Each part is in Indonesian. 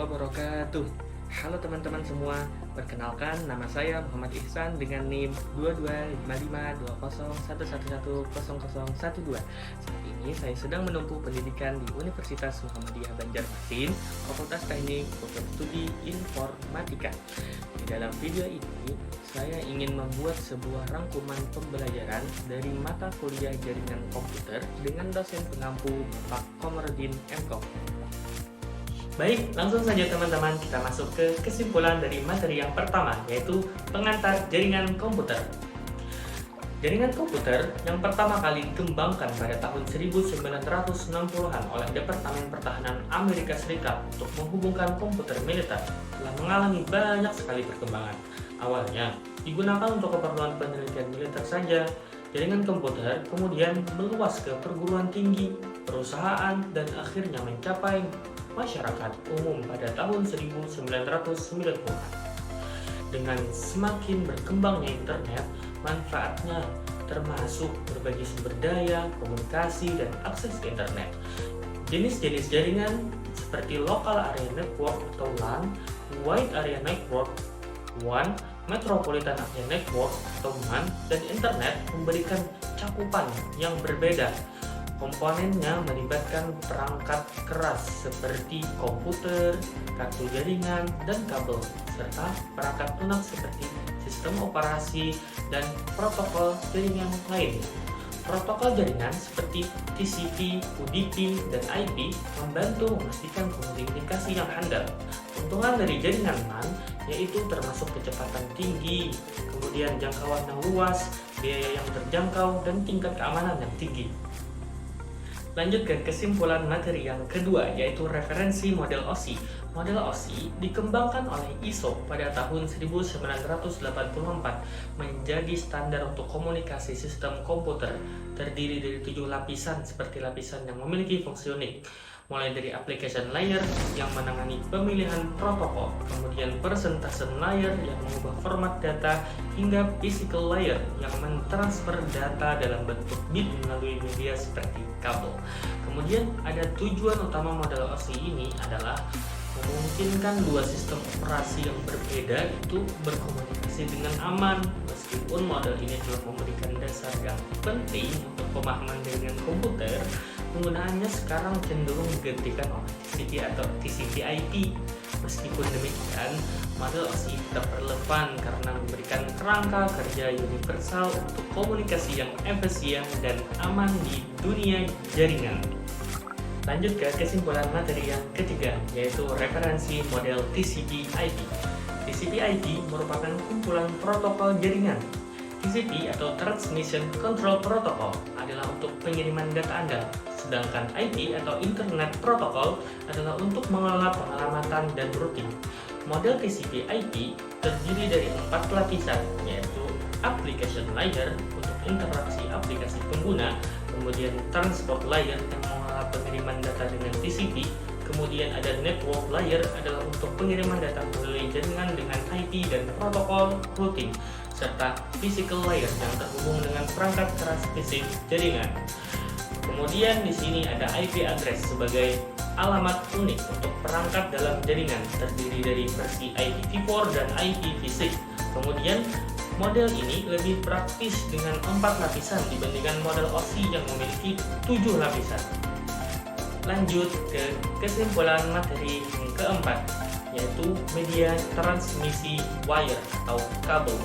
wabarakatuh. Halo teman-teman semua, perkenalkan nama saya Muhammad Ihsan dengan NIM 22552011110012. Saat ini saya sedang menempuh pendidikan di Universitas Muhammadiyah Banjarmasin, Fakultas Teknik untuk Studi Informatika. Di dalam video ini, saya ingin membuat sebuah rangkuman pembelajaran dari mata kuliah jaringan komputer dengan dosen pengampu Bapak Komarudin M.Com. Baik, langsung saja teman-teman kita masuk ke kesimpulan dari materi yang pertama, yaitu pengantar jaringan komputer. Jaringan komputer yang pertama kali dikembangkan pada tahun 1960-an oleh Departemen Pertahanan Amerika Serikat untuk menghubungkan komputer militer telah mengalami banyak sekali perkembangan. Awalnya digunakan untuk keperluan penelitian militer saja, jaringan komputer kemudian meluas ke perguruan tinggi, perusahaan, dan akhirnya mencapai masyarakat umum pada tahun 1990-an. Dengan semakin berkembangnya internet, manfaatnya termasuk berbagi sumber daya, komunikasi, dan akses ke internet. Jenis-jenis jaringan seperti Local Area Network atau LAN, Wide Area Network, WAN, Metropolitan Area Network atau MAN, dan internet memberikan cakupan yang berbeda. Komponennya melibatkan perangkat keras seperti komputer, kartu jaringan, dan kabel, serta perangkat lunak seperti sistem operasi dan protokol jaringan lainnya. Protokol jaringan seperti TCP, UDP, dan IP membantu memastikan komunikasi yang handal. Keuntungan dari jaringan LAN yaitu termasuk kecepatan tinggi, kemudian jangkauan yang luas, biaya yang terjangkau, dan tingkat keamanan yang tinggi. Lanjut ke kesimpulan materi yang kedua, yaitu referensi model OSI. Model OSI dikembangkan oleh ISO pada tahun 1984 menjadi standar untuk komunikasi sistem komputer, terdiri dari 7 lapisan seperti lapisan yang memiliki fungsi unik, mulai dari application layer yang menangani pemilihan protokol, kemudian presentation layer yang mengubah format data, hingga physical layer yang mentransfer data dalam bentuk bit melalui media seperti kabel. Kemudian ada tujuan utama model OSI ini adalah memungkinkan dua sistem operasi yang berbeda itu berkomunikasi dengan aman. Meskipun model ini telah memberikan dasar yang penting untuk pemahaman jaringan komputer, penggunaannya sekarang cenderung digantikan oleh TCP atau TCP/IP. Meskipun demikian, model OSI tetap relevan karena memberikan kerangka kerja universal untuk komunikasi yang efisien dan aman di dunia jaringan. Lanjut ke kesimpulan materi yang ketiga, yaitu referensi model TCP/IP. TCP/IP merupakan kumpulan protokol jaringan. TCP atau Transmission Control Protocol adalah untuk pengiriman data Anda, sedangkan IP atau Internet Protocol adalah untuk mengelola penyelamatan dan routing. Model TCP/IP terdiri dari 4 lapisan, yaitu Application Layer untuk interaksi aplikasi pengguna, kemudian Transport Layer yang mengelola pengiriman data dengan TCP, kemudian ada Network Layer adalah untuk pengiriman data melalui jaringan dengan IP dan protokol routing, serta Physical Layer yang terhubung dengan perangkat keras fisik jaringan. Kemudian di sini ada IP address sebagai alamat unik untuk perangkat dalam jaringan, terdiri dari versi IPv4 dan IPv6. Kemudian model ini lebih praktis dengan 4 lapisan dibandingkan model OSI yang memiliki 7 lapisan. Lanjut ke kesimpulan materi yang keempat, yaitu media transmisi wire atau kabel.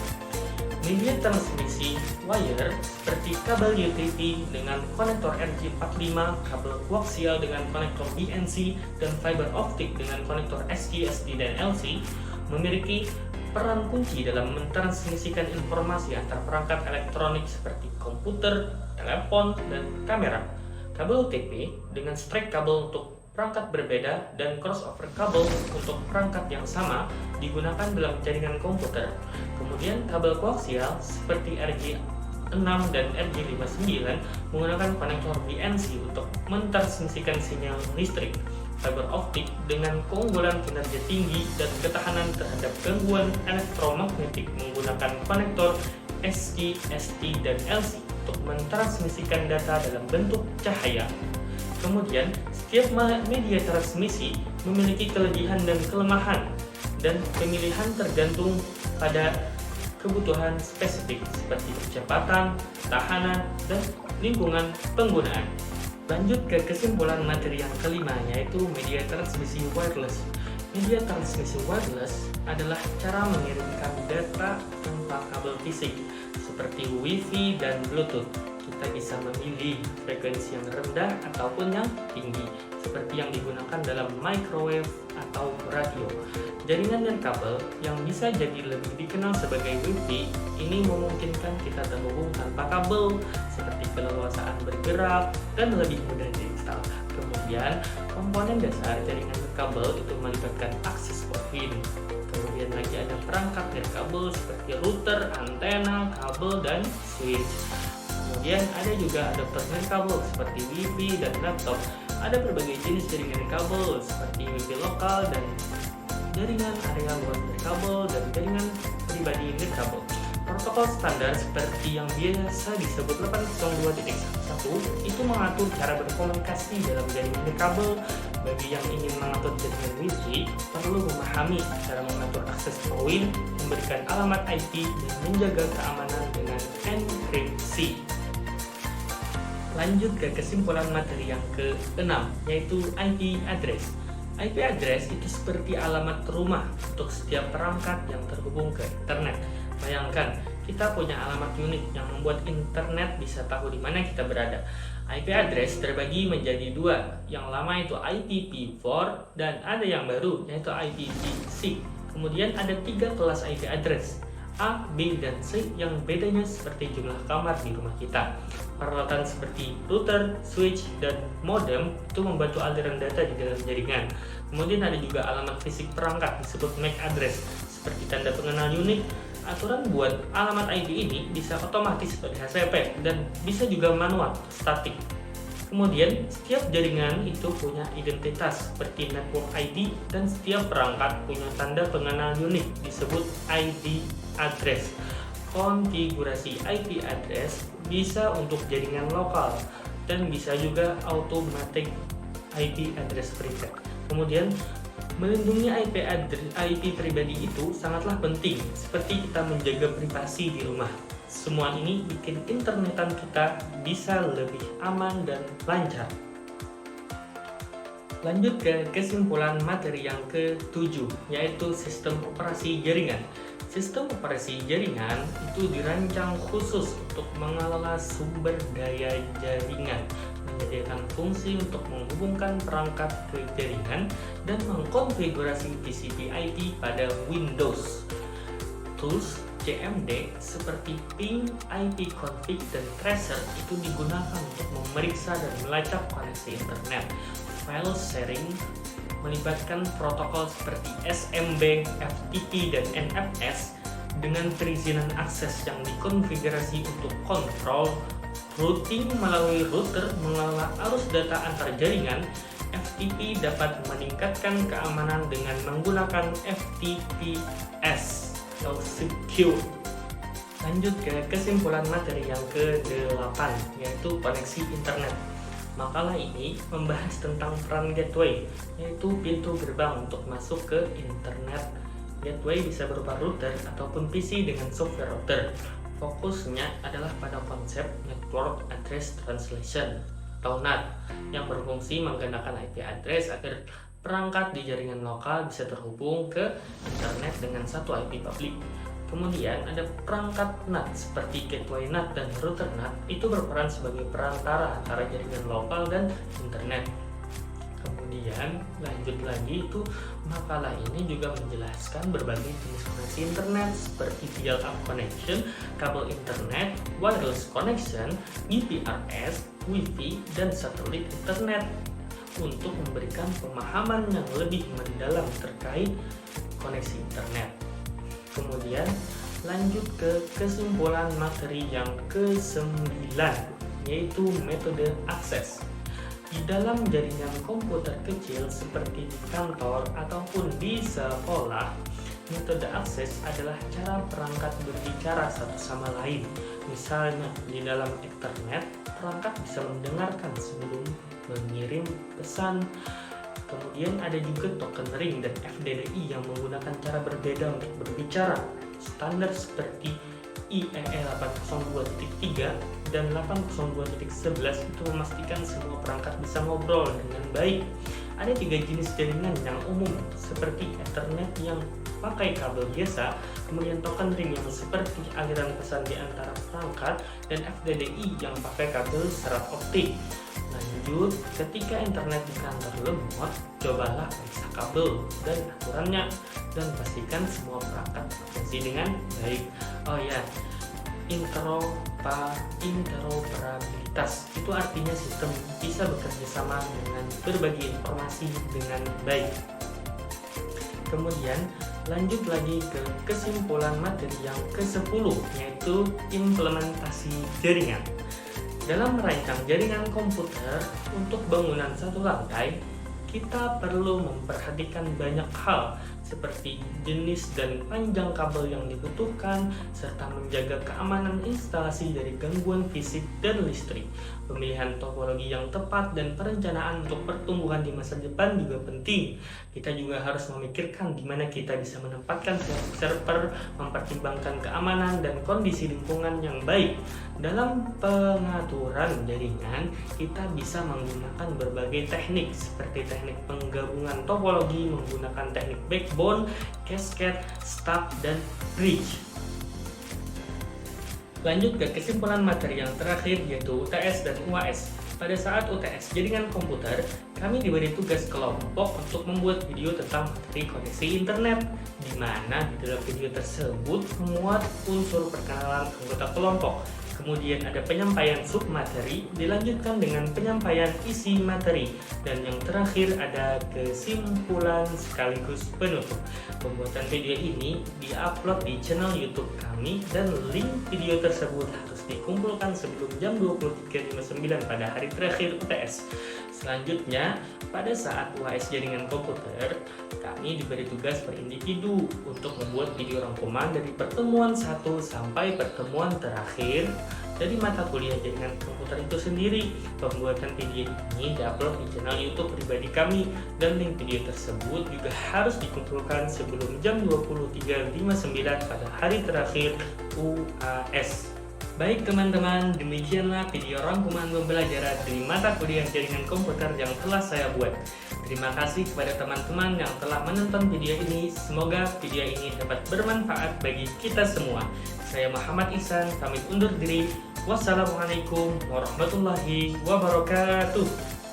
Media transmisi wire seperti kabel UTP dengan konektor RJ45, kabel koaksial dengan konektor BNC, dan fiber optik dengan konektor SG, dan LC memiliki peran kunci dalam mentransmisikan informasi antar perangkat elektronik seperti komputer, telepon, dan kamera. Kabel UTP dengan straight kabel untuk perangkat berbeda dan crossover kabel untuk perangkat yang sama digunakan dalam jaringan komputer. Kemudian kabel koaksial seperti RJ6 dan RJ59 menggunakan konektor BNC untuk mentransmisikan sinyal listrik. Fiber optik dengan keunggulan kinerja tinggi dan ketahanan terhadap gangguan elektromagnetik menggunakan konektor SG, ST, dan LC untuk mentransmisikan data dalam bentuk cahaya. Kemudian, setiap media transmisi memiliki kelebihan dan kelemahan, dan pemilihan tergantung pada kebutuhan spesifik seperti kecepatan, ketahanan, dan lingkungan penggunaan. Lanjut ke kesimpulan materi yang kelima, yaitu media transmisi wireless. Media transmisi wireless adalah cara mengirimkan data tanpa kabel fisik seperti Wi-Fi dan Bluetooth. Kita bisa memilih frekuensi yang rendah ataupun yang tinggi, seperti yang digunakan dalam microwave atau radio. Jaringan dan kabel yang bisa jadi lebih dikenal sebagai Wi-Fi ini memungkinkan kita terhubung tanpa kabel, seperti keleluasaan bergerak dan lebih mudah diinstal. Kemudian, komponen dasar jaringan kabel itu melibatkan akses point. Kemudian lagi ada perangkat nirkabel seperti router, antena, kabel, dan switch. Kemudian ada juga adaptor nirkabel seperti Wi-Fi dan laptop. Ada berbagai jenis jaringan nirkabel seperti Wi-Fi lokal dan jaringan area luas nirkabel dan jaringan pribadi nirkabel. Protokol standar seperti yang biasa disebut 802.1 itu mengatur cara berkomunikasi dalam jaringan nirkabel. Bagi yang ingin mengatur jaringan Wi-Fi, perlu memahami cara mengatur akses point, memberikan alamat IP, dan menjaga keamanan dengan enkripsi. Lanjut ke kesimpulan materi yang ke-6, yaitu IP address. IP address itu seperti alamat rumah untuk setiap perangkat yang terhubung ke internet. Bayangkan, kita punya alamat unik yang membuat internet bisa tahu di mana kita berada. IP address terbagi menjadi dua. Yang lama itu IPv4 dan ada yang baru yaitu IPv6. Kemudian ada 3 kelas IP address, A, B, dan C, yang bedanya seperti jumlah kamar di rumah kita. Peralatan seperti router, switch, dan modem itu membantu aliran data di dalam jaringan. Kemudian ada juga alamat fisik perangkat disebut MAC address seperti tanda pengenal unik. Aturan buat alamat IP ini bisa otomatis pada HCP dan bisa juga manual, statik. Kemudian, setiap jaringan itu punya identitas seperti network ID dan setiap perangkat punya tanda pengenal unik disebut ID address. Konfigurasi IP address bisa untuk jaringan lokal dan bisa juga automatic IP address private. Kemudian, melindungi IP pribadi itu sangatlah penting, seperti kita menjaga privasi di rumah. Semua ini bikin internetan kita bisa lebih aman dan lancar. Lanjut ke kesimpulan materi yang ke-7, yaitu sistem operasi jaringan. Sistem operasi jaringan itu dirancang khusus untuk mengelola sumber daya jaringan, menyediakan fungsi untuk menghubungkan perangkat ke jaringan, dan mengkonfigurasi TCP IP pada Windows. Tools CMD seperti ping, ipconfig, dan tracer itu digunakan untuk memeriksa dan melacak koneksi internet. File sharing melibatkan protokol seperti SMB, FTP, dan NFS dengan perizinan akses yang dikonfigurasi untuk kontrol routing melalui router mengelola arus data antar jaringan. FTP dapat meningkatkan keamanan dengan menggunakan FTPS atau secure. Lanjut ke kesimpulan materi yang ke-8, yaitu koneksi internet. Makalah ini membahas tentang peran gateway, yaitu pintu gerbang untuk masuk ke internet. Gateway bisa berupa router ataupun PC dengan software router. Fokusnya adalah pada konsep Network Address Translation atau NAT yang berfungsi menggunakan IP address agar perangkat di jaringan lokal bisa terhubung ke internet dengan satu IP publik. Kemudian ada perangkat NAT seperti gateway NAT dan router NAT itu berperan sebagai perantara antara jaringan lokal dan internet. Kemudian lanjut lagi itu makalah ini juga menjelaskan berbagai jenis koneksi internet seperti dial-up connection, kabel internet, wireless connection, GPRS, Wi-Fi, dan satelit internet untuk memberikan pemahaman yang lebih mendalam terkait koneksi internet. Kemudian lanjut ke kesimpulan materi yang ke-9, yaitu metode akses. Di dalam jaringan komputer kecil seperti di kantor ataupun di sekolah, metode akses adalah cara perangkat berbicara satu sama lain. Misalnya di dalam internet, perangkat bisa mendengarkan sebelum mengirim pesan. Kemudian ada juga token ring dan FDDI yang menggunakan cara berbeda untuk berbicara. Standar seperti IEEE 802.3 dan 802.11 itu memastikan semua perangkat bisa ngobrol dengan baik. Ada 3 jenis jaringan yang umum seperti Ethernet yang pakai kabel biasa, kemudian token ring yang seperti aliran pesan di antara perangkat, dan FDDI yang pakai kabel serat optik. Lanjut, ketika internet di kantor lemot, cobalah periksa kabel dan aturannya dan pastikan semua perangkat berfungsi dengan baik. Oh ya, interoperabilitas itu artinya sistem bisa bekerja sama dengan berbagi informasi dengan baik. Kemudian lanjut lagi ke kesimpulan materi yang ke-10, yaitu implementasi jaringan. Dalam merancang jaringan komputer untuk bangunan satu lantai, kita perlu memperhatikan banyak hal seperti jenis dan panjang kabel yang dibutuhkan, serta menjaga keamanan instalasi dari gangguan fisik dan listrik. Pemilihan topologi yang tepat dan perencanaan untuk pertumbuhan di masa depan juga penting. Kita juga harus memikirkan di mana kita bisa menempatkan server, mempertimbangkan keamanan dan kondisi lingkungan yang baik. Dalam pengaturan jaringan, kita bisa menggunakan berbagai teknik seperti teknik penggabungan topologi menggunakan teknik backbone, cascade, stack, dan bridge. Lanjut ke kesimpulan materi yang terakhir, yaitu UTS dan UAS. Pada saat UTS jaringan komputer, kami diberi tugas kelompok untuk membuat video tentang materi koneksi internet, di mana di dalam video tersebut memuat unsur perkenalan anggota kelompok. Kemudian ada penyampaian submateri, dilanjutkan dengan penyampaian isi materi, dan yang terakhir ada kesimpulan sekaligus penutup. Pembuatan video ini diupload di channel YouTube kami, dan link video tersebut harus dikumpulkan sebelum jam 23.59 pada hari terakhir UTS. Selanjutnya, pada saat UAS jaringan komputer, kami diberi tugas per individu untuk membuat video rangkuman dari pertemuan 1 sampai pertemuan terakhir dari mata kuliah jaringan komputer itu sendiri. Pembuatan video ini diupload di channel YouTube pribadi kami, dan link video tersebut juga harus dikumpulkan sebelum jam 23.59 pada hari terakhir UAS. Baik teman-teman, demikianlah video rangkuman pembelajaran dari mata kuliah jaringan komputer yang telah saya buat. Terima kasih kepada teman-teman yang telah menonton video ini. Semoga video ini dapat bermanfaat bagi kita semua. Saya Muhammad Ihsan, pamit undur diri. Wassalamualaikum warahmatullahi wabarakatuh.